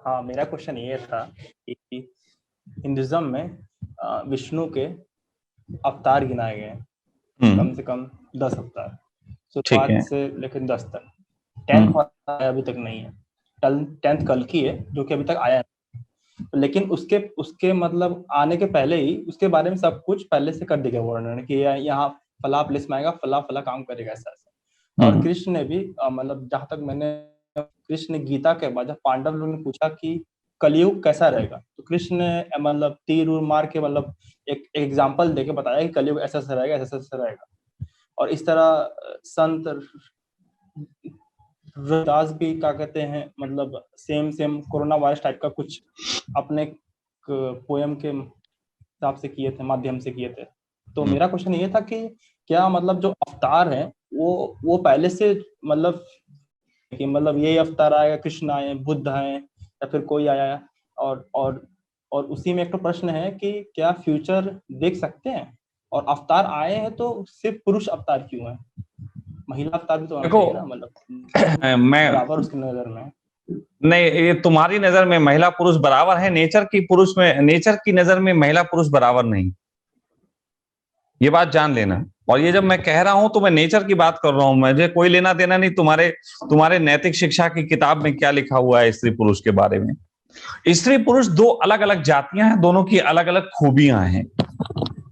हाँ, मेरा क्वेश्चन ये था कि हिंदुज्म में विष्णु के अवतार गिनाए गए हैं, कम से कम 10 अवतार, ठीक शुरुआत है। से लेकर 10 तक। 10th वाला अभी तक नहीं है। 10th कल्कि है जो कि अभी तक आया है, लेकिन उसके उसके मतलब आने के पहले ही उसके बारे में सब कुछ पहले से कर दिया गया वर्णन कि यहाँ फला प्लेस में आएगा, फला फला काम करेगा, ऐसा ऐसा। और कृष्ण ने भी मतलब जहां तक मैंने, कृष्ण ने गीता के बाद जब पांडव लोगों ने पूछा कि कलयुग कैसा रहेगा, तो कृष्ण ने मतलब तीर उर मार के मतलब एक एग्जाम्पल देके बताया कि कलयुग ऐसा ऐसा रहेगा, ऐसा ऐसा रहेगा। और इस तरह संत रविदास भी क्या कहते हैं, मतलब same same corona virus type का कुछ अपने पोयम के हिसाब से किए थे, माध्यम से किए थे। तो मेरा क्वेश्चन ये था कि क्या मतलब जो अवतार है वो पहले से मतलब कि मतलब ये अवतार आएगा, कृष्ण आए, बुद्ध आए, या फिर कोई आया है? और उसी में एक तो प्रश्न है कि क्या फ्यूचर देख सकते हैं, और अवतार आए हैं तो सिर्फ पुरुष अवतार क्यों है? महिला अवतार भी तो होना देखो, चाहिए ना, मतलब मैं बराबर उसकी नजर में। नहीं, ये तुम्हारी नजर में महिला पुरुष बराबर है, नेचर की नजर में महिला पुरुष बराबर नहीं, ये बात जान लेना। और ये जब मैं कह रहा हूं तो मैं नेचर की बात कर रहा हूं, मुझे कोई लेना देना नहीं तुम्हारे तुम्हारे नैतिक शिक्षा की किताब में क्या लिखा हुआ है स्त्री पुरुष के बारे में। स्त्री पुरुष दो अलग अलग जातियां हैं, दोनों की अलग अलग खूबियां हैं।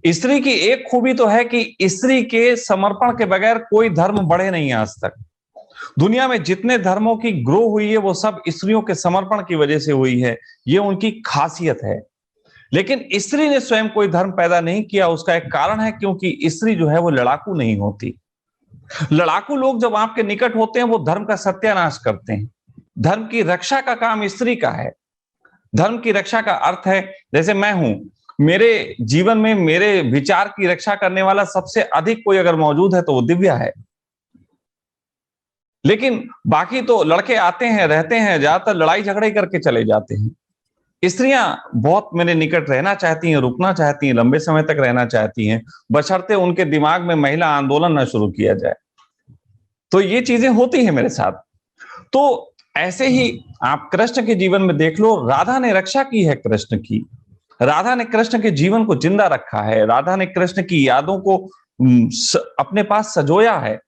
स्त्री की एक खूबी तो है कि स्त्री के समर्पण के बगैर कोई धर्म बढ़े नहीं आज तक। दुनिया में जितने धर्मों की ग्रो हुई है वो सब स्त्रियों के समर्पण की वजह से हुई है, ये उनकी खासियत है। लेकिन स्त्री ने स्वयं कोई धर्म पैदा नहीं किया, उसका एक कारण है क्योंकि स्त्री जो है वो लड़ाकू नहीं होती। लड़ाकू लोग जब आपके निकट होते हैं वो धर्म का सत्यानाश करते हैं। धर्म की रक्षा का काम स्त्री का है। धर्म की रक्षा का अर्थ है, जैसे मैं हूं, मेरे जीवन में मेरे विचार की रक्षा करने वाला सबसे अधिक कोई अगर मौजूद है तो वो दिव्या है। लेकिन बाकी तो लड़के आते हैं, रहते हैं, ज्यादातर लड़ाई झगड़े करके चले जाते हैं। स्त्रियां बहुत मेरे निकट रहना चाहती हैं, रुकना चाहती हैं, लंबे समय तक रहना चाहती हैं, बशर्ते उनके दिमाग में महिला आंदोलन न शुरू किया जाए। तो ये चीजें होती हैं मेरे साथ। तो ऐसे ही आप कृष्ण के जीवन में देख लो, राधा ने रक्षा की है कृष्ण की। राधा ने कृष्ण के जीवन को जिंदा रखा है। राधा ने कृष्ण की यादों को अपने पास सजोया है।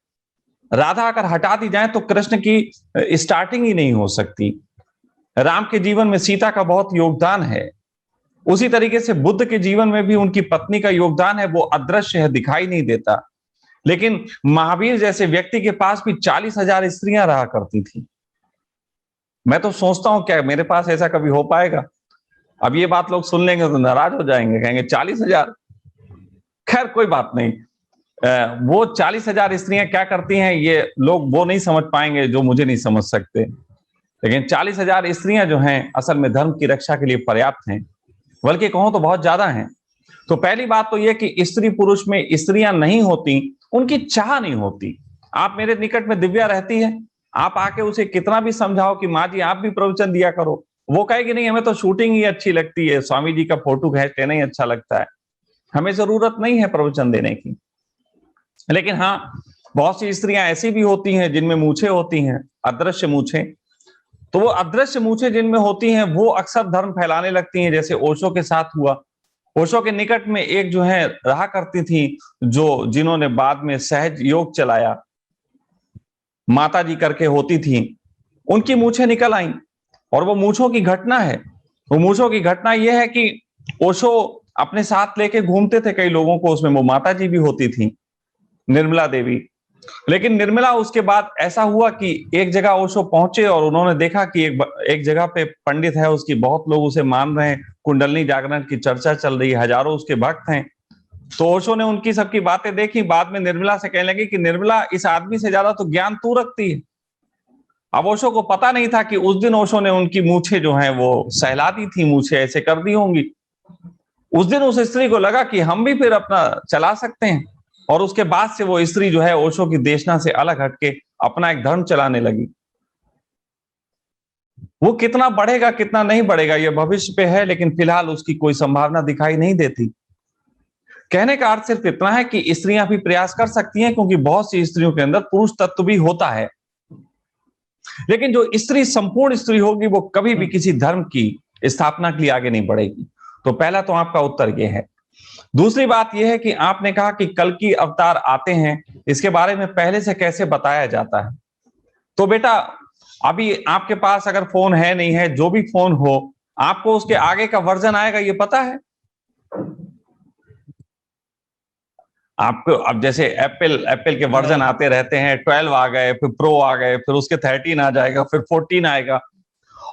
राधा अगर हटा दी जाए तो कृष्ण की स्टार्टिंग ही नहीं हो सकती। राम के जीवन में सीता का बहुत योगदान है। उसी तरीके से बुद्ध के जीवन में भी उनकी पत्नी का योगदान है, वो अदृश्य है, दिखाई नहीं देता। लेकिन महावीर जैसे व्यक्ति के पास भी 40,000 स्त्रियां रहा करती थी। मैं तो सोचता हूं क्या मेरे पास ऐसा कभी हो पाएगा? अब ये बात लोग सुन लेंगे तो नाराज हो जाएंगे, कहेंगे 40,000। खैर कोई बात नहीं। वो 40,000 स्त्रियां क्या करती हैं ये लोग वो नहीं समझ पाएंगे जो मुझे नहीं समझ सकते। लेकिन 40,000 स्त्रियां जो हैं असल में धर्म की रक्षा के लिए पर्याप्त हैं, बल्कि कहूं तो बहुत ज्यादा हैं। तो पहली बात तो यह कि स्त्री पुरुष में स्त्रियां नहीं होती, उनकी चाह नहीं होती। आप मेरे निकट में दिव्या रहती है, आप आके उसे कितना भी समझाओ कि माँ जी आप भी प्रवचन दिया करो, वो कहेगी नहीं, हमें तो शूटिंग ही अच्छी लगती है, स्वामी जी का फोटो खींच लेना ही अच्छा लगता है, हमें जरूरत नहीं है प्रवचन देने की। लेकिन हाँ, बहुत सी स्त्रियां ऐसी भी होती हैं जिनमें मूछें होती हैं, अदृश्य मूछें। तो वो अदृश्य मूछें जिनमें होती हैं वो अक्सर धर्म फैलाने लगती हैं, जैसे ओशो के साथ हुआ। ओशो के निकट में एक जो है रहा करती थी, जो जिन्होंने बाद में सहज योग चलाया, माता जी करके होती थी, उनकी मूछें निकल आई। और वो मूछों की घटना है, वो मूछों की घटना यह है कि ओशो अपने साथ लेके घूमते थे कई लोगों को, उसमें वो माता जी भी होती थी, निर्मला देवी। लेकिन निर्मला उसके बाद ऐसा हुआ कि एक जगह ओशो पहुंचे और उन्होंने देखा कि एक जगह पे पंडित है, उसकी बहुत लोग उसे मान रहे हैं, कुंडलनी जागरण की चर्चा चल रही है, हजारों उसके भक्त हैं। तो ओशो ने उनकी सबकी बातें देखी, बाद में निर्मला से कहने लगी कि निर्मला, इस आदमी से ज्यादा तो ज्ञान तू रखती है। अब ओशो को पता नहीं था कि उस दिन ओशो ने उनकी मूछें जो है वो सहला दी थी, मूछें ऐसे कर दी होंगी। उस दिन उस स्त्री को लगा कि हम भी फिर अपना चला सकते हैं, और उसके बाद से वो स्त्री जो है ओशो की देशना से अलग हटके अपना एक धर्म चलाने लगी। वो कितना बढ़ेगा कितना नहीं बढ़ेगा ये भविष्य पे है, लेकिन फिलहाल उसकी कोई संभावना दिखाई नहीं देती। कहने का अर्थ सिर्फ इतना है कि स्त्रियां भी प्रयास कर सकती हैं, क्योंकि बहुत सी स्त्रियों के अंदर पुरुष तत्व भी होता है। लेकिन जो स्त्री संपूर्ण स्त्री होगी वो कभी भी किसी धर्म की स्थापना के लिए आगे नहीं बढ़ेगी। तो पहला तो आपका उत्तर यह है। दूसरी बात यह है कि आपने कहा कि कल की अवतार आते हैं, इसके बारे में पहले से कैसे बताया जाता है। तो बेटा अभी आपके पास अगर फोन है नहीं है, जो भी फोन हो, आपको उसके आगे का वर्जन आएगा ये पता है आपको? अब जैसे एप्पल के वर्जन आते रहते हैं, 12 आ गए, फिर प्रो आ गए, फिर उसके 13 आ जाएगा, फिर 14 आएगा,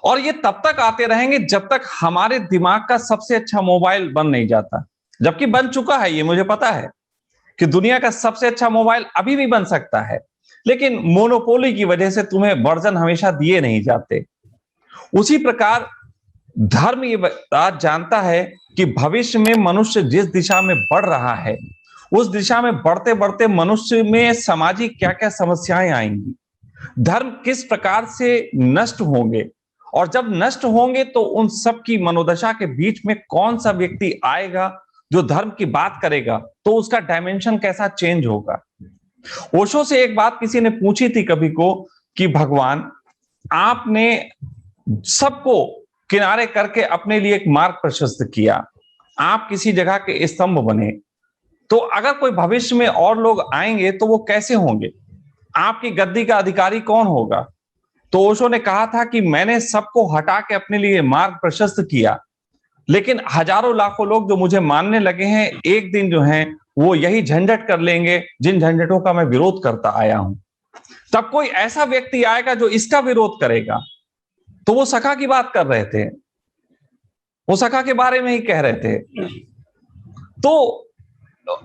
और ये तब तक आते रहेंगे जब तक हमारे दिमाग का सबसे अच्छा मोबाइल बन नहीं जाता। जबकि बन चुका है, ये मुझे पता है कि दुनिया का सबसे अच्छा मोबाइल अभी भी बन सकता है, लेकिन मोनोपोली की वजह से तुम्हें वर्जन हमेशा दिए नहीं जाते। उसी प्रकार धर्म ये बात जानता है कि भविष्य में मनुष्य जिस दिशा में बढ़ रहा है, उस दिशा में बढ़ते बढ़ते मनुष्य में सामाजिक क्या क्या समस्याएं आएंगी, धर्म किस प्रकार से नष्ट होंगे, और जब नष्ट होंगे तो उन सब की मनोदशा के बीच में कौन सा व्यक्ति आएगा जो धर्म की बात करेगा, तो उसका डायमेंशन कैसा चेंज होगा। ओशो से एक बात किसी ने पूछी थी कभी को कि भगवान आपने सबको किनारे करके अपने लिए एक मार्ग प्रशस्त किया, आप किसी जगह के स्तंभ बने, तो अगर कोई भविष्य में और लोग आएंगे तो वो कैसे होंगे, आपकी गद्दी का अधिकारी कौन होगा। तो ओशो ने कहा था कि मैंने सबको हटा के अपने लिए मार्ग प्रशस्त किया, लेकिन हजारों लाखों लोग जो मुझे मानने लगे हैं, एक दिन जो हैं वो यही झंझट कर लेंगे जिन झंझटों का मैं विरोध करता आया हूं। तब कोई ऐसा व्यक्ति आएगा जो इसका विरोध करेगा। तो वो सखा की बात कर रहे थे, वो सखा के बारे में ही कह रहे थे। तो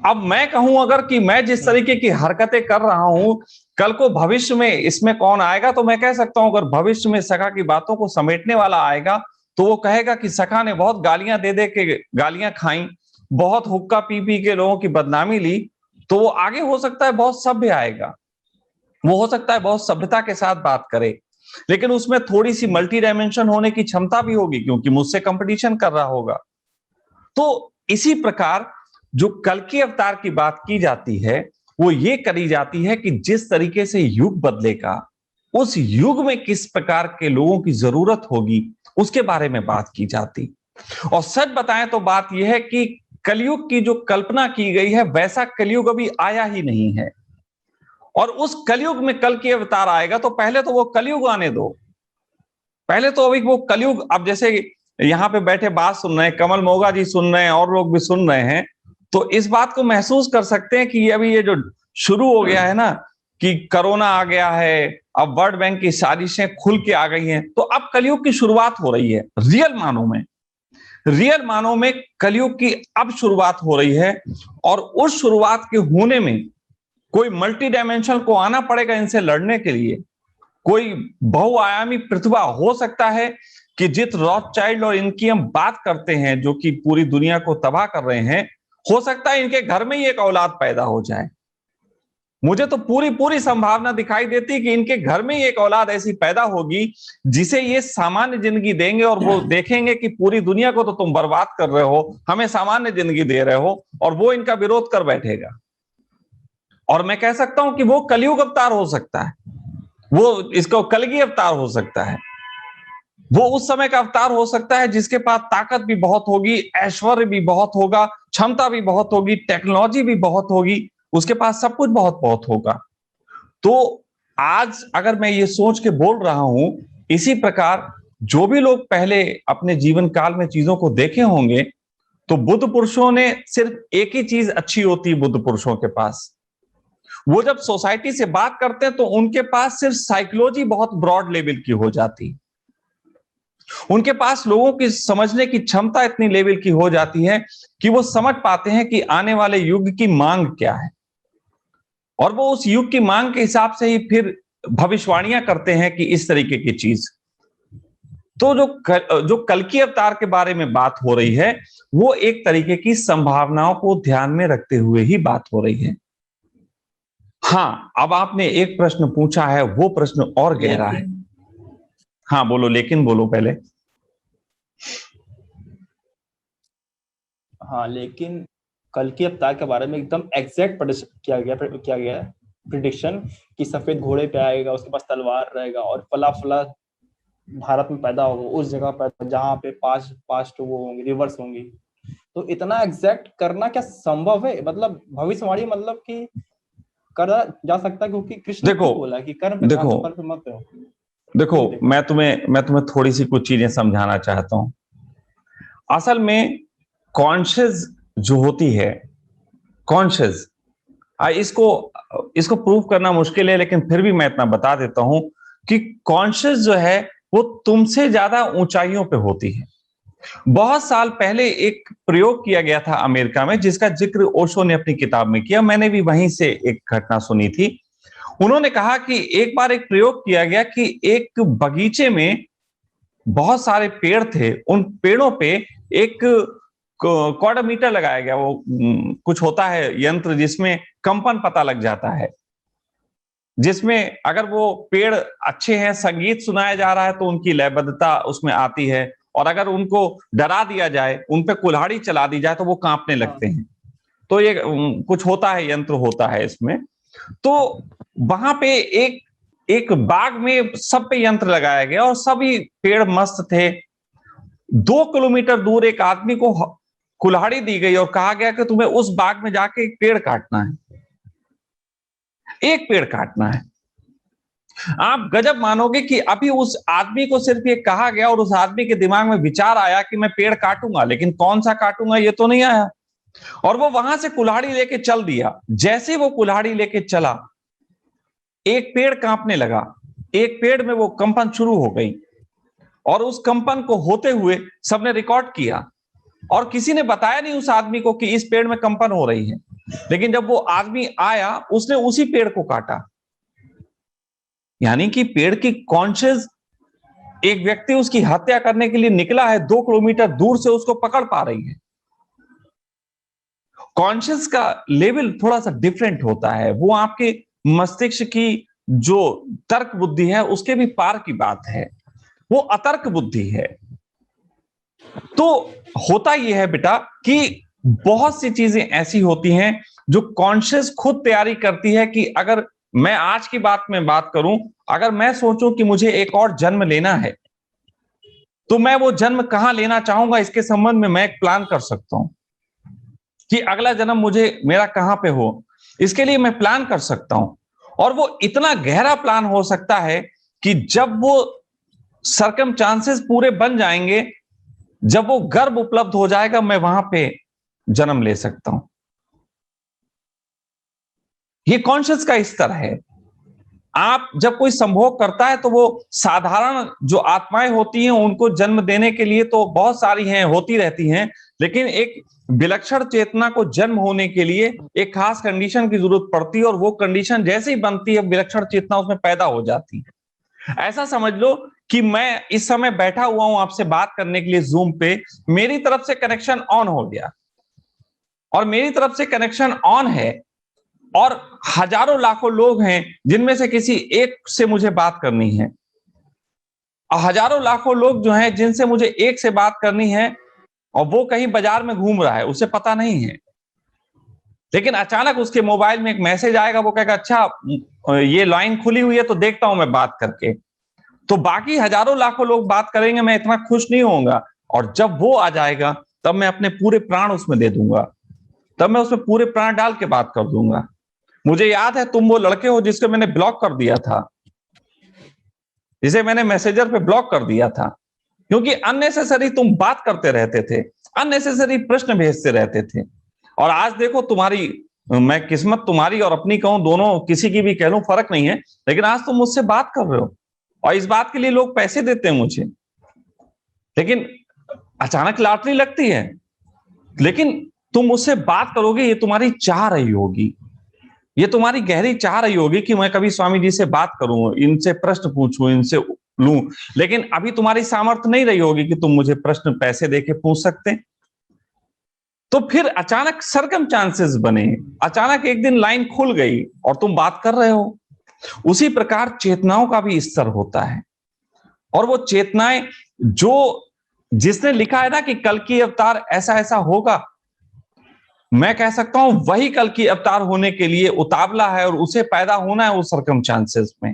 अब मैं कहूं अगर कि मैं जिस तरीके की हरकतें कर रहा हूं, कल को भविष्य में इसमें कौन आएगा, तो मैं कह सकता हूं अगर भविष्य में सखा की बातों को समेटने वाला आएगा तो वो कहेगा कि सखा ने बहुत गालियां दे दे के गालियां खाई, बहुत हुक्का पी पी के लोगों की बदनामी ली। तो वो आगे हो सकता है बहुत सभ्य आएगा, वो हो सकता है बहुत सभ्यता के साथ बात करे, लेकिन उसमें थोड़ी सी मल्टी डायमेंशन होने की क्षमता भी होगी क्योंकि मुझसे कंपटीशन कर रहा होगा। तो इसी प्रकार जो कल के अवतार की बात की जाती है वो ये करी जाती है कि जिस तरीके से युग बदलेगा, उस युग में किस प्रकार के लोगों की जरूरत होगी, उसके बारे में बात की जाती। और सच बताएं तो बात यह है कि कलयुग की जो कल्पना की गई है वैसा कलयुग अभी आया ही नहीं है, और उस कलयुग में कल के अवतार आएगा तो पहले तो वो कलयुग आने दो, पहले तो अभी वो कलयुग। अब जैसे यहाँ पे बैठे बात सुन रहे हैं, कमल मोगा जी सुन रहे हैं और लोग भी सुन रहे हैं, तो इस बात को महसूस कर सकते हैं कि अभी ये जो शुरू हो गया है ना कि कोरोना आ गया है, अब वर्ल्ड बैंक की साजिशें खुल के आ गई हैं, तो अब कलयुग की शुरुआत हो रही है। रियल मानों में कलयुग की अब शुरुआत हो रही है, और उस शुरुआत के होने में कोई मल्टी डायमेंशन को आना पड़ेगा इनसे लड़ने के लिए। कोई बहुआयामी प्रतिभा हो सकता है कि जित रॉथचाइल्ड और इनकी हम बात करते हैं जो कि पूरी दुनिया को तबाह कर रहे हैं, हो सकता है इनके घर में ही एक औलाद पैदा हो जाए। मुझे तो पूरी पूरी संभावना दिखाई देती है कि इनके घर में ही एक औलाद ऐसी पैदा होगी जिसे ये सामान्य जिंदगी देंगे, और वो देखेंगे कि पूरी दुनिया को तो तुम बर्बाद कर रहे हो, हमें सामान्य जिंदगी दे रहे हो, और वो इनका विरोध कर बैठेगा। और मैं कह सकता हूं कि वो कलयुग अवतार हो सकता है, वो इसको कलगी अवतार हो सकता है, वो उस समय का अवतार हो सकता है जिसके पास ताकत भी बहुत होगी, ऐश्वर्य भी बहुत होगा, क्षमता भी बहुत होगी, टेक्नोलॉजी भी बहुत होगी, उसके पास सब कुछ बहुत बहुत होगा। तो आज अगर मैं ये सोच के बोल रहा हूं, इसी प्रकार जो भी लोग पहले अपने जीवन काल में चीजों को देखे होंगे, तो बुद्ध पुरुषों ने सिर्फ एक ही चीज अच्छी होती है बुद्ध पुरुषों के पास, वो जब सोसाइटी से बात करते हैं तो उनके पास सिर्फ साइकोलॉजी बहुत ब्रॉड लेवल की हो जाती, उनके पास लोगों की समझने की क्षमता इतनी लेवल की हो जाती है कि वो समझ पाते हैं कि आने वाले युग की मांग क्या है, और वो उस युग की मांग के हिसाब से ही फिर भविष्यवाणियां करते हैं कि इस तरीके की चीज। तो जो कल की अवतार के बारे में बात हो रही है वो एक तरीके की संभावनाओं को ध्यान में रखते हुए ही बात हो रही है। हाँ, अब आपने एक प्रश्न पूछा है, वो प्रश्न और गहरा है। हाँ बोलो, लेकिन बोलो पहले। हाँ, लेकिन कल के अवतार के बारे में एकदम एग्जैक्ट किया गया है प्रिडिक्शन कि सफेद घोड़े पे आएगा, उसके पास तलवार रहेगा और फला फला भारत में पैदा होगा, उस जगह पर जहाँ पे पांच तो वो होंगे, रिवर्स होंगी। तो इतना एग्जैक्ट करना क्या संभव है? मतलब भविष्यवाणी मतलब कि करा जा सकता है, क्योंकि कृष्ण ने देखो खुद बोला कि कर्म पे ध्यान देखो दो, फल पे मत दो। देखो, देखो मैं तुम्हें थोड़ी सी कुछ चीजें समझाना चाहता हूं। असल में कॉन्शियस जो होती है, कॉन्शियस, इसको इसको प्रूव करना मुश्किल है, लेकिन फिर भी मैं इतना बता देता हूं कि कॉन्शियस जो है वो तुमसे ज्यादा ऊंचाइयों पे होती है। बहुत साल पहले एक प्रयोग किया गया था अमेरिका में, जिसका जिक्र ओशो ने अपनी किताब में किया। मैंने भी वहीं से एक घटना सुनी थी। उन्होंने कहा कि एक बार एक प्रयोग किया गया कि एक बगीचे में बहुत सारे पेड़ थे, उन पेड़ों पे एक क्वाड्रोमीटर लगाया गया। वो कुछ होता है यंत्र जिसमें कंपन पता लग जाता है, जिसमें अगर वो पेड़ अच्छे हैं, संगीत सुनाया जा रहा है तो उनकी लयबद्धता उसमें आती है, और अगर उनको डरा दिया जाए, उन पे कुल्हाड़ी चला दी जाए तो वो कांपने लगते हैं। तो ये कुछ होता है, यंत्र होता है इसमें। तो वहां पे एक एक बाग में सब पे यंत्र लगाया गया और सभी पेड़ मस्त थे। 2 किलोमीटर दूर एक आदमी को कुल्हाड़ी दी गई और कहा गया कि तुम्हें उस बाग में जाके एक पेड़ काटना है, एक पेड़ काटना है। आप गजब मानोगे कि अभी उस आदमी को सिर्फ ये कहा गया और उस आदमी के दिमाग में विचार आया कि मैं पेड़ काटूंगा, लेकिन कौन सा काटूंगा ये तो नहीं आया। और वो वहां से कुल्हाड़ी लेके चल दिया। जैसे वो कुल्हाड़ी लेके चला, एक पेड़ कांपने लगा, एक पेड़ में वो कंपन शुरू हो गई, और उस कंपन को होते हुए सबने रिकॉर्ड किया, और किसी ने बताया नहीं उस आदमी को कि इस पेड़ में कंपन हो रही है। लेकिन जब वो आदमी आया, उसने उसी पेड़ को काटा। यानी कि पेड़ की कॉन्शियस, एक व्यक्ति उसकी हत्या करने के लिए निकला है, 2 किलोमीटर दूर से उसको पकड़ पा रही है। कॉन्शियस का लेवल थोड़ा सा डिफरेंट होता है, वो आपके मस्तिष्क की जो तर्क बुद्धि है उसके भी पार की बात है, वो अतर्क बुद्धि है। तो होता यह है बेटा कि बहुत सी चीजें ऐसी होती हैं जो कॉन्शियस खुद तैयारी करती है कि अगर मैं आज की बात में बात करूं, अगर मैं सोचूं कि मुझे एक और जन्म लेना है, तो मैं वो जन्म कहां लेना चाहूंगा इसके संबंध में मैं एक प्लान कर सकता हूं कि अगला जन्म मुझे मेरा कहां पे हो, इसके लिए मैं प्लान कर सकता हूं। और वो इतना गहरा प्लान हो सकता है कि जब वो सर्कमस्टांसेस पूरे बन जाएंगे, जब वो गर्भ उपलब्ध हो जाएगा, मैं वहां पे जन्म ले सकता हूं। ये कॉन्शियस का स्तर है। आप जब कोई संभोग करता है तो वो साधारण जो आत्माएं होती हैं उनको जन्म देने के लिए तो बहुत सारी हैं, होती रहती हैं, लेकिन एक विलक्षण चेतना को जन्म होने के लिए एक खास कंडीशन की जरूरत पड़ती है, और वो कंडीशन जैसे ही बनती है, विलक्षण चेतना उसमें पैदा हो जाती है। ऐसा समझ लो कि मैं इस समय बैठा हुआ हूं आपसे बात करने के लिए जूम पे, मेरी तरफ से कनेक्शन ऑन हो गया, और मेरी तरफ से कनेक्शन ऑन है, और हजारों लाखों लोग हैं जिनमें से किसी एक से मुझे बात करनी है, और हजारों लाखों लोग जो हैं जिनसे मुझे एक से बात करनी है, और वो कहीं बाजार में घूम रहा है, उसे पता नहीं है। लेकिन अचानक उसके मोबाइल में एक मैसेज आएगा, वो कहेगा अच्छा ये लाइन खुली हुई है तो देखता हूं मैं बात करके। तो बाकी हजारों लाखों लोग बात करेंगे, मैं इतना खुश नहीं होऊंगा। और जब वो आ जाएगा तब मैं अपने पूरे प्राण उसमें दे दूंगा, तब मैं उसमें पूरे प्राण डाल के बात कर दूंगा। मुझे याद है तुम वो लड़के हो जिसको मैंने ब्लॉक कर दिया था, जिसे मैंने मैसेजर पे ब्लॉक कर दिया था, क्योंकि अननेसेसरी तुम बात करते रहते थे, अननेसेसरी प्रश्न भेजते रहते थे। और आज देखो तुम्हारी, मैं किस्मत तुम्हारी और अपनी कहूं, दोनों किसी की भी कह लूं, फर्क नहीं है, लेकिन आज तुम मुझसे बात कर रहे हो, और इस बात के लिए लोग पैसे देते हैं मुझे। लेकिन अचानक लॉटरी लगती है, लेकिन तुम मुझसे बात करोगे, ये तुम्हारी चाह रही होगी, ये तुम्हारी गहरी चाह रही होगी कि मैं कभी स्वामी जी से बात करूं, इनसे प्रश्न पूछूं, इनसे लूं। लेकिन अभी तुम्हारी सामर्थ्य नहीं रही होगी कि तुम मुझे प्रश्न पैसे देके पूछ सकते। तो फिर अचानक सर्कमस्टांसेस बने, अचानक एक दिन लाइन खुल गई और तुम बात कर रहे हो। उसी प्रकार चेतनाओं का भी स्तर होता है, और वो चेतनाएं जो, जिसने लिखा है ना कि कल की अवतार ऐसा ऐसा होगा, मैं कह सकता हूं वही कल की अवतार होने के लिए उतावला है और उसे पैदा होना है उस सरकमचांसेस में।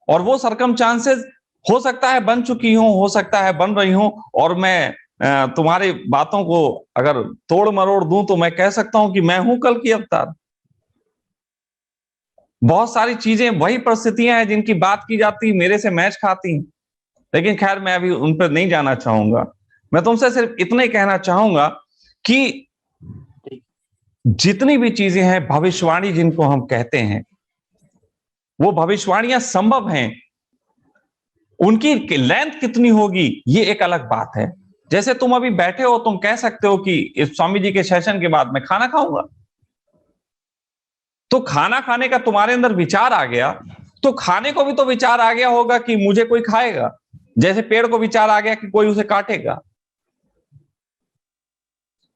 और वो सरकमचांसेस हो सकता है बन चुकी हो सकता है बन रही हो। और मैं तुम्हारी बातों को अगर तोड़ मरोड़ दूं तो मैं कह सकता हूं कि मैं हूं कल की अवतार। बहुत सारी चीजें, वही परिस्थितियां हैं जिनकी बात की जाती मेरे से मैच खाती हैं, लेकिन खैर मैं अभी उन पर नहीं जाना चाहूंगा। मैं तुमसे सिर्फ इतना ही कहना चाहूंगा कि जितनी भी चीजें हैं भविष्यवाणी जिनको हम कहते हैं, वो भविष्यवाणियां संभव हैं। उनकी लेंथ कितनी होगी ये एक अलग बात है। जैसे तुम अभी बैठे हो, तुम कह सकते हो कि इस स्वामी जी के सेशन के बाद मैं खाना खाऊंगा, तो खाना खाने का तुम्हारे अंदर विचार आ गया, तो खाने को भी तो विचार आ गया होगा कि मुझे कोई खाएगा। जैसे पेड़ को विचार आ गया कि कोई उसे काटेगा।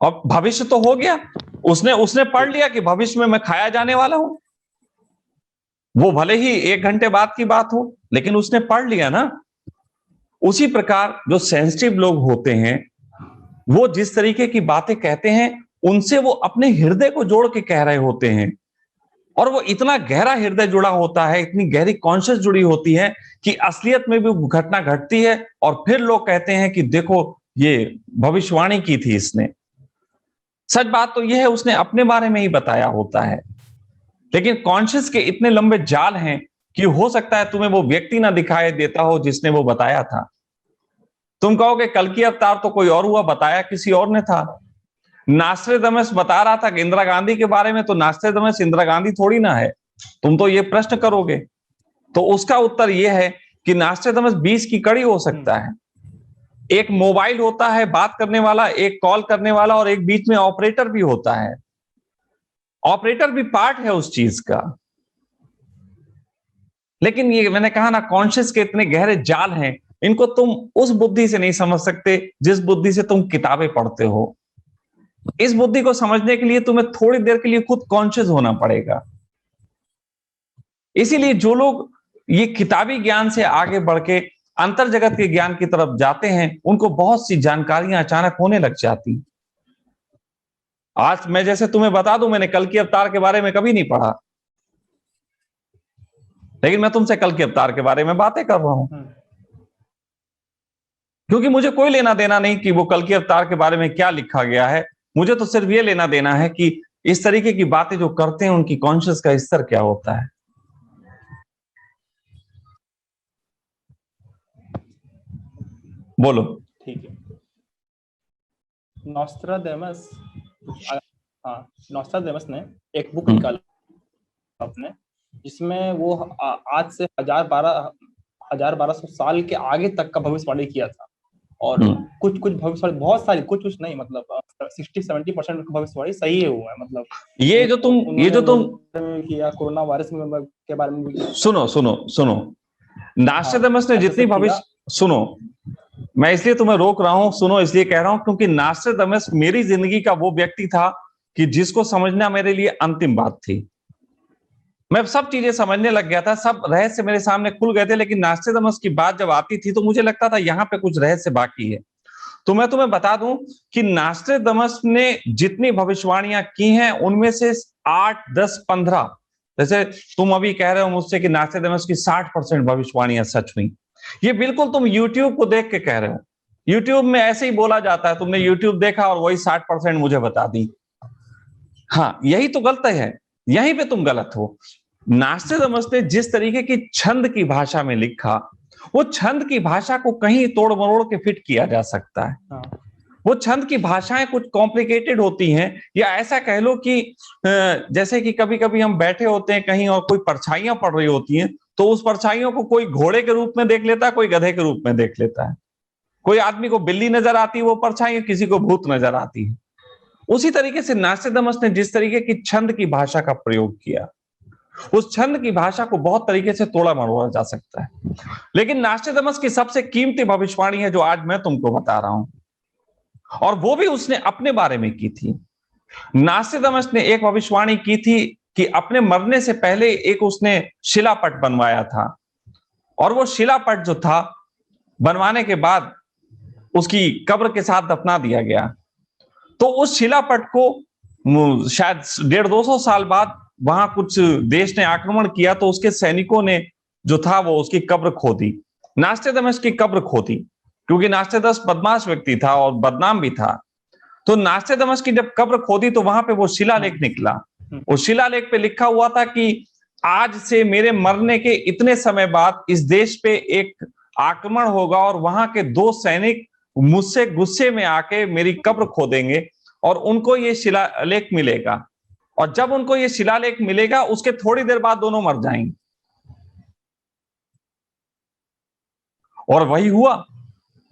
और भविष्य तो हो गया, उसने उसने पढ़ लिया कि भविष्य में मैं खाया जाने वाला हूं। वो भले ही 1 घंटे बाद की बात हो, लेकिन उसने पढ़ लिया ना। उसी प्रकार जो सेंसिटिव लोग होते हैं, वो जिस तरीके की बातें कहते हैं, उनसे वो अपने हृदय को जोड़ के कह रहे होते हैं। और वो इतना गहरा हृदय जुड़ा होता है, इतनी गहरी कॉन्शियस जुड़ी होती है कि असलियत में भी घटना घटती है और फिर लोग कहते हैं कि देखो ये भविष्यवाणी की थी इसने। सच बात तो यह है उसने अपने बारे में ही बताया होता है, लेकिन कॉन्शियस के इतने लंबे जाल हैं कि हो सकता है तुम्हें वो व्यक्ति ना दिखाई देता हो जिसने वो बताया था। तुम कहोगे कल की अवतार तो कोई और हुआ, बताया किसी और ने था। नास्ट्रेडमस बता रहा था कि इंदिरा गांधी के बारे में, तो नास्ट्रेडमस इंदिरा गांधी थोड़ी ना है। तुम तो ये प्रश्न करोगे, तो उसका उत्तर यह है कि नास्ट्रेडमस 20 की कड़ी हो सकता है। एक मोबाइल होता है बात करने वाला, एक कॉल करने वाला, और एक बीच में ऑपरेटर भी होता है। ऑपरेटर भी पार्ट है उस चीज का। लेकिन ये मैंने कहा ना, कॉन्शियस के इतने गहरे जाल हैं, इनको तुम उस बुद्धि से नहीं समझ सकते जिस बुद्धि से तुम किताबें पढ़ते हो। इस बुद्धि को समझने के लिए तुम्हें थोड़ी देर के लिए खुद कॉन्शियस होना पड़ेगा। इसीलिए जो लोग ये किताबी ज्ञान से आगे बढ़ के अंतर जगत के ज्ञान की तरफ जाते हैं, उनको बहुत सी जानकारियां अचानक होने लग जाती। आज मैं जैसे तुम्हें बता दूं, मैंने कल की अवतार के बारे में कभी नहीं पढ़ा, लेकिन मैं तुमसे कल के अवतार के बारे में बातें कर रहा हूं, क्योंकि मुझे कोई लेना देना नहीं कि वो कल के अवतार के बारे में क्या लिखा गया है। मुझे तो सिर्फ ये लेना देना है कि इस तरीके की बातें जो करते हैं उनकी कॉन्शियस का स्तर क्या होता है। बोलो। ठीक है। नॉस्ट्राडेमस, हाँ, नॉस्ट्राडेमस ने एक बुक निकाला अपने, जिसमें वो आज से 1200 साल के आगे तक का भविष्यवाणी किया था। और कुछ भविष्यवाणी, बहुत सारी, कुछ नहीं, मतलब 60-70% भविष्यवाणी सही है हुआ है। मतलब ये जो तुम किया कोरोना वायरस के बारे में भी। सुनो नास्ट्राडेमस ने जितनी भविष्य, सुनो, मैं इसलिए तुम्हें रोक रहा हूं, सुनो इसलिए कह रहा हूं क्योंकि नास्ट्राडेमस मेरी जिंदगी का वो व्यक्ति था कि जिसको समझना मेरे लिए अंतिम बात थी। मैं सब चीजें समझने लग गया था, सब रहस्य मेरे सामने खुल गए थे, लेकिन नास्ट्राडेमस की बात जब आती थी तो मुझे लगता था यहां पे कुछ रहस्य बाकी है। तो मैं तुम्हें बता दूं कि नास्ट्राडेमस ने जितनी भविष्यवाणियां की हैं उनमें से 8, 10, 15, जैसे तुम अभी कह रहे हो मुझसे कि नास्ट्राडेमस की 60% भविष्यवाणियां सच हुई, ये बिल्कुल तुम यूट्यूब को देख के कह रहे हो। यूट्यूब में ऐसे ही बोला जाता है, तुमने यूट्यूब देखा और वही 60% मुझे बता दी। हाँ, यही तो गलत है, यहीं पे तुम गलत हो। नास्ट्राडेमस ने जिस तरीके की छंद की भाषा में लिखा, वो छंद की भाषा को कहीं तोड़ मरोड़ के फिट किया जा सकता है। वो छंद की भाषाएं कुछ कॉम्प्लिकेटेड होती हैं, या ऐसा कह लो कि जैसे कि कभी कभी हम बैठे होते हैं कहीं और कोई परछाइयां पड़ रही होती हैं, तो उस परछाइयों को कोई घोड़े के रूप में देख लेता है, कोई गधे के रूप में देख लेता है। कोई आदमी को बिल्ली नजर आती है वो परछाई, किसी को भूत नजर आती है। उसी तरीके से नास्ट्राडेमस ने जिस तरीके की छंद की भाषा का प्रयोग किया, उस छंद की भाषा को बहुत तरीके से तोड़ा मरोड़ा जा सकता है। लेकिन नास्ट्राडेमस की सबसे कीमती भविष्यवाणी है जो आज मैं तुमको बता रहा हूं, और वो भी उसने अपने बारे में की थी। नास्ट्राडेमस ने एक भविष्यवाणी की थी कि अपने मरने से पहले एक उसने शिलापट बनवाया था, और वो शिलापट जो था बनवाने के बाद उसकी कब्र के साथ दफना दिया गया। तो उस शिलापट को शायद 150-200 साल बाद वहां कुछ देश ने आक्रमण किया तो उसके सैनिकों ने जो था वो उसकी कब्र खोदी, नास्टेदमस की कब्र खोदी, क्योंकि नास्टेदस बदमाश व्यक्ति था और बदनाम भी था। तो नास्टेदमस की जब कब्र खोदी तो वहां पे वो शिलालेख निकला। उस शिलालेख पे लिखा हुआ था कि आज से मेरे मरने के इतने समय बाद इस देश पे एक आक्रमण होगा और वहां के 2 सैनिक मुझसे गुस्से में आके मेरी कब्र खोदेंगे और उनको ये शिलालेख मिलेगा, और जब उनको ये शिलालेख मिलेगा उसके थोड़ी देर बाद दोनों मर जाएंगे। और वही हुआ,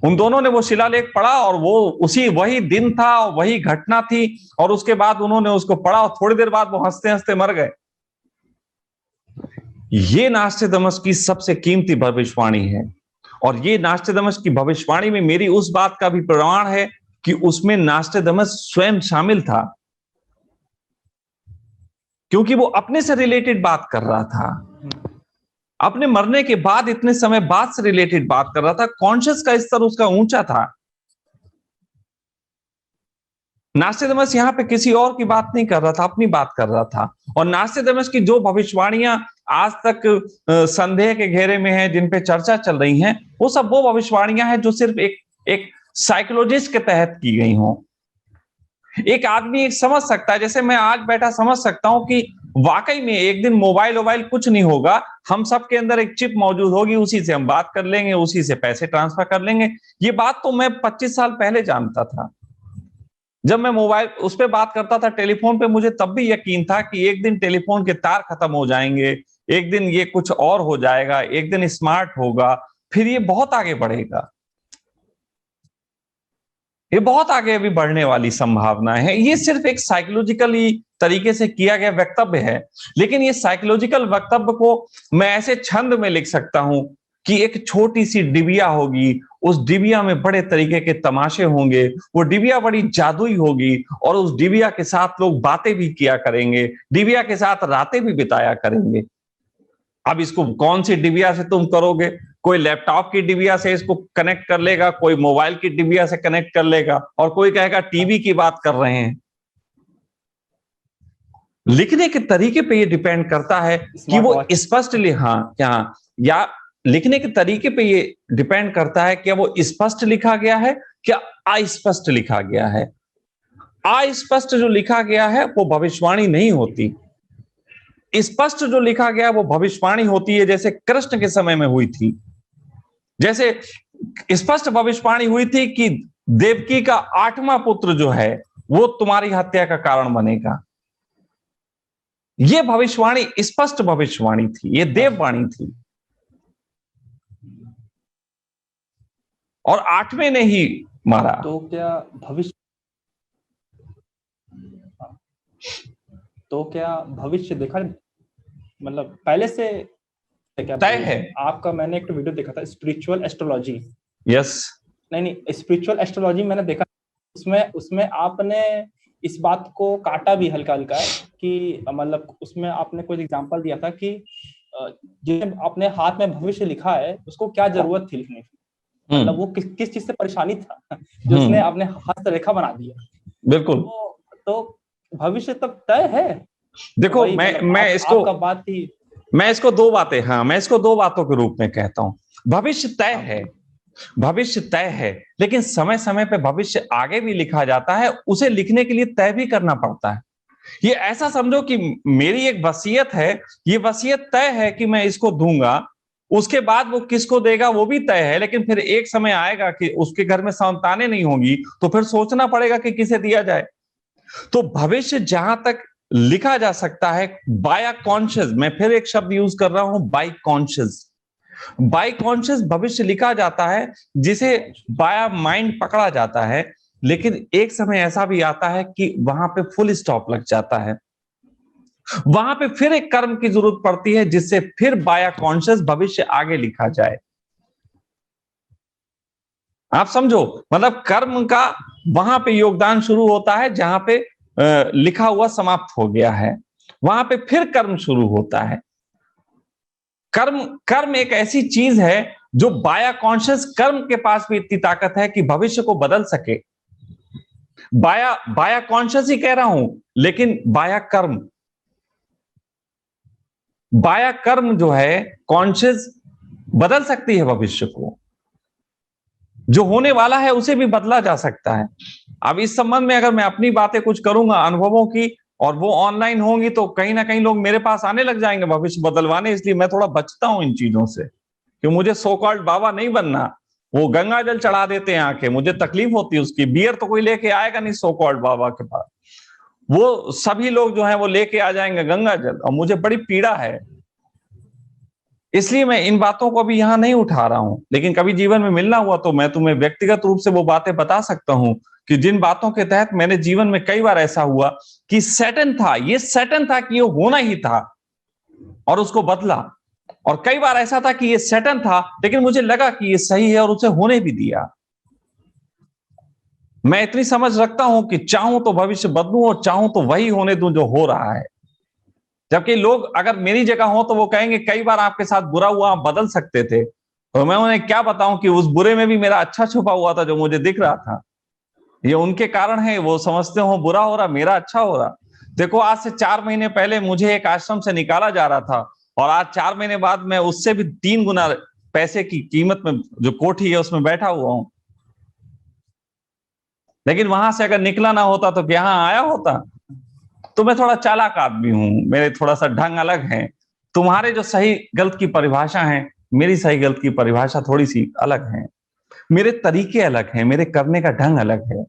उन दोनों ने वो शिलालेख पढ़ा और वो वही दिन था और वही घटना थी, और उसके बाद उन्होंने उसको पढ़ा और थोड़ी देर बाद वो हंसते हंसते मर गए। ये नास्टेदमस की सबसे कीमती भविष्यवाणी है, और ये नास्टेदमस की भविष्यवाणी में मेरी उस बात का भी प्रमाण है कि उसमें नास्टेदमस स्वयं शामिल था, क्योंकि वो अपने से रिलेटेड बात कर रहा था, अपने मरने के बाद इतने समय बाद से रिलेटेड बात कर रहा था। कॉन्शियस का स्तर उसका ऊंचा था। नास्टेदमस यहां पे किसी और की बात नहीं कर रहा था, अपनी बात कर रहा था। और नास्टेदमस की जो भविष्यवाणियां आज तक संदेह के घेरे में है, जिन पे चर्चा चल रही हैं, वो सब वो भविष्यवाणियां हैं जो सिर्फ एक साइकोलॉजिस्ट के तहत की गई हों। एक आदमी एक समझ सकता है, जैसे मैं आज बैठा समझ सकता हूं कि वाकई में एक दिन मोबाइल कुछ नहीं होगा, हम सबके अंदर एक चिप मौजूद होगी, उसी से हम बात कर लेंगे, उसी से पैसे ट्रांसफर कर लेंगे। ये बात तो मैं 25 साल पहले जानता था। जब मैं मोबाइल उस पर बात करता था टेलीफोन पे, मुझे तब भी यकीन था कि एक दिन टेलीफोन के तार खत्म हो जाएंगे, एक दिन ये कुछ और हो जाएगा, एक दिन स्मार्ट होगा, फिर ये बहुत आगे बढ़ेगा। ये बहुत आगे अभी बढ़ने वाली संभावना है। ये सिर्फ एक साइकोलॉजिकली तरीके से किया गया वक्तव्य है, लेकिन ये साइकोलॉजिकल वक्तव्य को मैं ऐसे छंद में लिख सकता हूं कि एक छोटी सी डिबिया होगी, उस डिबिया में बड़े तरीके के तमाशे होंगे, वो डिबिया बड़ी जादुई होगी, और उस डिबिया के साथ लोग बातें भी किया करेंगे, डिबिया के साथ रातें भी बिताया करेंगे। अब इसको कौन सी डिबिया से तुम करोगे? कोई लैपटॉप की डिबिया से इसको कनेक्ट कर लेगा, कोई मोबाइल की डिबिया से कनेक्ट कर लेगा, और कोई कहेगा टीवी की बात कर रहे हैं। लिखने के तरीके पे ये डिपेंड करता है कि वो स्पष्टली, हाँ क्या, या लिखने के तरीके पे ये डिपेंड करता है कि वो स्पष्ट लिखा गया है क्या अस्पष्ट लिखा गया है। अस्पष्ट जो लिखा गया है वो भविष्यवाणी नहीं होती, स्पष्ट जो लिखा गया वो भविष्यवाणी होती है, जैसे कृष्ण के समय में हुई थी। जैसे स्पष्ट भविष्यवाणी हुई थी कि देवकी का 8वां पुत्र जो है वो तुम्हारी हत्या का कारण बनेगा। ये भविष्यवाणी स्पष्ट भविष्यवाणी थी, ये देववाणी थी, और 8वें ने ही मारा। तो क्या भविष्य देखा, मतलब पहले से क्या तय है? आपका मैंने एक वीडियो देखा था, स्पिरिचुअल एस्ट्रोलॉजी। यस। नहीं, स्पिरिचुअल एस्ट्रोलॉजी मैंने देखा, उसमें आपने इस बात को काटा भी हल्का हल्का कि मतलब उसमें आपने कोई एग्जांपल दिया था कि जिसने अपने हाथ में भविष्य लिखा है उसको क्या जरूरत थी लिखने की, मतलब वो किस चीज से परेशानी था जो उसने अपने हस्तरेखा बना दिया। बिल्कुल। तो भविष्य तब तय है। देखो, मैं इसको दो बातें, हाँ, मैं इसको दो बातों के रूप में कहता हूं। भविष्य तय है, भविष्य तय है, लेकिन समय समय पे भविष्य आगे भी लिखा जाता है, उसे लिखने के लिए तय भी करना पड़ता है। ये ऐसा समझो कि मेरी एक वसीयत है, ये वसीयत तय है कि मैं इसको दूंगा, उसके बाद वो किसको देगा वो भी तय है, लेकिन फिर एक समय आएगा कि उसके घर में संतानें नहीं होंगी, तो फिर सोचना पड़ेगा कि किसे दिया जाए। तो भविष्य जहां तक लिखा जा सकता है बाय कॉन्शियस, मैं फिर एक शब्द यूज कर रहा हूं, बाय कॉन्शियस, बाय कॉन्शियस भविष्य लिखा जाता है, जिसे बाय माइंड पकड़ा जाता है। लेकिन एक समय ऐसा भी आता है कि वहां पे फुल स्टॉप लग जाता है, वहां पे फिर एक कर्म की जरूरत पड़ती है, जिससे फिर बाय कॉन्शियस भविष्य आगे लिखा जाए। आप समझो, मतलब कर्म का वहां पे योगदान शुरू होता है जहां पे लिखा हुआ समाप्त हो गया है, वहां पे फिर कर्म शुरू होता है। कर्म एक ऐसी चीज है जो बाय कॉन्शियस कर्म के पास भी इतनी ताकत है कि भविष्य को बदल सके। बाया बाया कॉन्शियस ही कह रहा हूं, लेकिन बाया कर्म, बाया कर्म जो है कॉन्शियस बदल सकती है भविष्य को, जो होने वाला है उसे भी बदला जा सकता है। अब इस संबंध में अगर मैं अपनी बातें कुछ करूंगा अनुभवों की, और वो ऑनलाइन होंगी, तो कहीं ना कहीं लोग मेरे पास आने लग जाएंगे भविष्य बदलवाने, इसलिए मैं थोड़ा बचता हूं इन चीजों से, कि मुझे सो कॉल्ड बाबा नहीं बनना। वो गंगा जल चढ़ा देते हैं आके, मुझे तकलीफ होती है उसकी। बियर तो कोई लेके आएगा नहीं सो कॉल्ड बाबा के पास, वो सभी लोग जो है वो लेके आ जाएंगे गंगा जल, और मुझे बड़ी पीड़ा है। इसलिए मैं इन बातों को अभी यहां नहीं उठा रहा हूं, लेकिन कभी जीवन में मिलना हुआ तो मैं तुम्हें व्यक्तिगत रूप से वो बातें बता सकता हूं, कि जिन बातों के तहत मैंने जीवन में कई बार ऐसा हुआ कि सैटर्न था, ये सैटर्न था कि ये होना ही था, और उसको बदला। और कई बार ऐसा था कि ये सैटर्न था, लेकिन मुझे लगा कि ये सही है, और उसे होने भी दिया। मैं इतनी समझ रखता हूं कि चाहूं तो भविष्य बदलूं, और चाहूं तो वही होने दूं जो हो रहा है। जबकि लोग अगर मेरी जगह हो तो वो कहेंगे कई बार आपके साथ बुरा हुआ, आप बदल सकते थे। तो मैं उन्हें क्या बताऊं कि उस बुरे में भी मेरा अच्छा छुपा हुआ था जो मुझे दिख रहा था। ये उनके कारण है, वो समझते हो बुरा हो रहा, मेरा अच्छा हो रहा। देखो, आज से 4 महीने पहले मुझे एक आश्रम से निकाला जा रहा था, और आज 4 महीने बाद मैं उससे भी 3 गुना पैसे की कीमत में जो कोठी है उसमें बैठा हुआ हूं। लेकिन वहां से अगर निकला ना होता तो यहाँ आया होता। तो मैं थोड़ा चालाक आदमी हूं, मेरे थोड़ा सा ढंग अलग है। तुम्हारे जो सही गलत की परिभाषा है, मेरी सही गलत की परिभाषा थोड़ी सी अलग है। मेरे तरीके अलग हैं, मेरे करने का ढंग अलग है।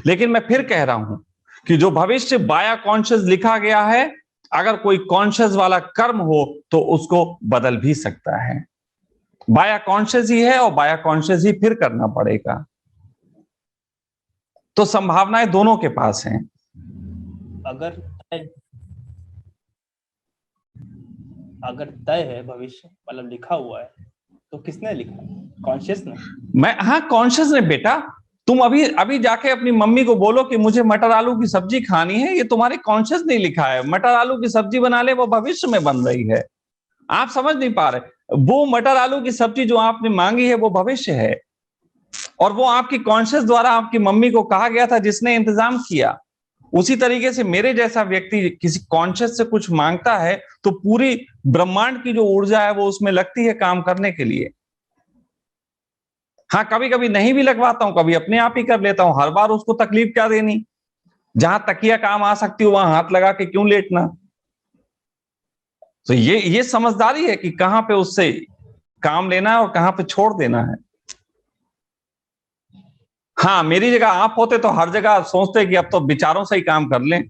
लेकिन मैं फिर कह रहा हूं कि जो भविष्य बाया कॉन्शियस लिखा गया है, अगर कोई कॉन्शियस वाला कर्म हो तो उसको बदल भी सकता है। बाया कॉन्शियस ही है, और बाया कॉन्शियस ही फिर करना पड़ेगा। तो संभावनाएं दोनों के पास हैं। अगर अगर तय है भविष्य, मतलब लिखा हुआ है, तो किसने लिखा? कॉन्शियस ने। हाँ, कॉन्शियस ने बेटा। तुम अभी अभी जाके अपनी मम्मी को बोलो कि मुझे मटर आलू की सब्जी खानी है, ये तुम्हारे कॉन्शियस नहीं लिखा है। मटर आलू की सब्जी बना ले, वो भविष्य में बन रही है। आप समझ नहीं पा रहे। वो मटर आलू की सब्जी जो आपने मांगी है वो भविष्य है, और वो आपकी कॉन्शियस द्वारा आपकी मम्मी को कहा गया था, जिसने इंतजाम किया। उसी तरीके से मेरे जैसा व्यक्ति किसी कॉन्शियस से कुछ मांगता है, तो पूरी ब्रह्मांड की जो ऊर्जा है वो उसमें लगती है काम करने के लिए। हाँ, कभी कभी नहीं भी लगवाता हूं, कभी अपने आप ही कर लेता हूं। हर बार उसको तकलीफ क्या देनी? जहां तकिया काम आ सकती हो वहां हाथ लगा के क्यों लेटना? तो ये समझदारी है कि कहां पे उससे काम लेना है और कहां पे छोड़ देना है। हाँ, मेरी जगह आप होते तो हर जगह सोचते कि अब तो विचारों से ही काम कर लें।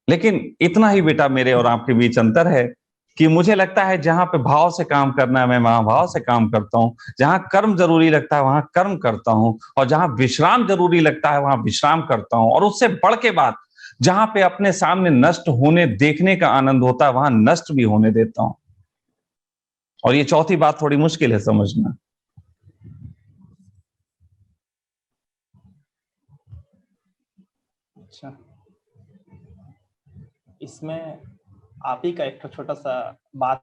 लेकिन इतना ही बेटा मेरे और आपके बीच अंतर है कि मुझे लगता है जहां पे भाव से काम करना है मैं वहां भाव से काम करता हूं, जहां कर्म जरूरी लगता है वहां कर्म करता हूं, और जहां विश्राम जरूरी लगता है वहां विश्राम करता हूं। और उससे बढ़ के बात, जहां पे अपने सामने नष्ट होने देखने का आनंद होता है वहां नष्ट भी होने देता हूं। और ये चौथी बात थोड़ी मुश्किल है समझना। अच्छा, इसमें आप ही का एक छोटा सा बात,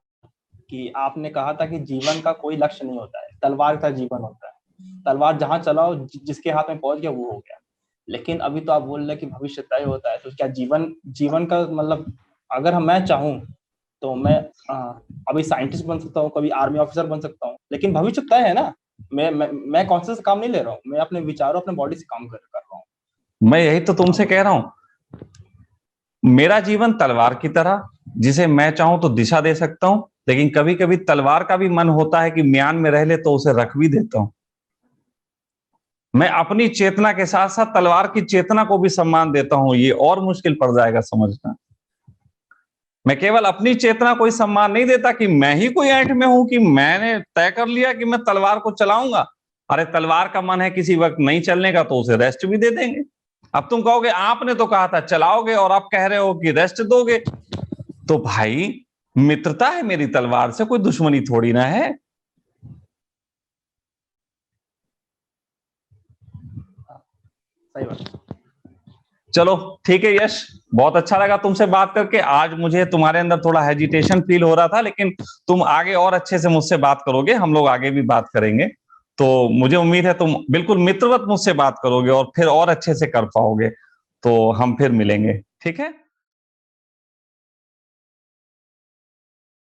कि आपने कहा था कि जीवन का कोई लक्ष्य नहीं होता है, तलवार का जीवन होता है। तलवार जहां चलाओ, जिसके हाथ में पहुंच गया वो हो गया। लेकिन अभी तो आप बोल रहे हैं कि भविष्य तय होता है, तो क्या जीवन जीवन का मतलब, अगर मैं चाहूं तो मैं अभी साइंटिस्ट बन सकता हूँ, कभी आर्मी ऑफिसर बन सकता हूँ, लेकिन भविष्य तय है ना। मैं कॉन्शियस से काम नहीं ले रहा हूँ, मैं अपने विचारों, अपने बॉडी से काम कर रहा हूँ। मैं यही तो तुमसे कह रहा हूं, मेरा जीवन तलवार की तरह, जिसे मैं चाहूं तो दिशा दे सकता हूं, लेकिन कभी कभी तलवार का भी मन होता है कि म्यान में रह ले तो उसे रख भी देता हूं। मैं अपनी चेतना के साथ साथ तलवार की चेतना को भी सम्मान देता हूं। ये और मुश्किल पड़ जाएगा समझना। मैं केवल अपनी चेतना को ही सम्मान नहीं देता कि मैं ही कोई ऐंठ में हूं कि मैंने तय कर लिया कि मैं तलवार को चलाऊंगा। अरे, तलवार का मन है किसी वक्त नहीं चलने का तो उसे रेस्ट भी दे देंगे। अब तुम कहोगे आपने तो कहा था चलाओगे, और आप कह रहे हो कि रेस्ट दोगे। तो भाई, मित्रता है मेरी तलवार से, कोई दुश्मनी थोड़ी ना है। सही बात। चलो ठीक है यश, बहुत अच्छा लगा तुमसे बात करके। आज मुझे तुम्हारे अंदर थोड़ा हेजिटेशन फील हो रहा था, लेकिन तुम आगे और अच्छे से मुझसे बात करोगे, हम लोग आगे भी बात करेंगे। तो मुझे उम्मीद है तुम बिल्कुल मित्रवत मुझसे बात करोगे और फिर और अच्छे से कर पाओगे। तो हम फिर मिलेंगे, ठीक है।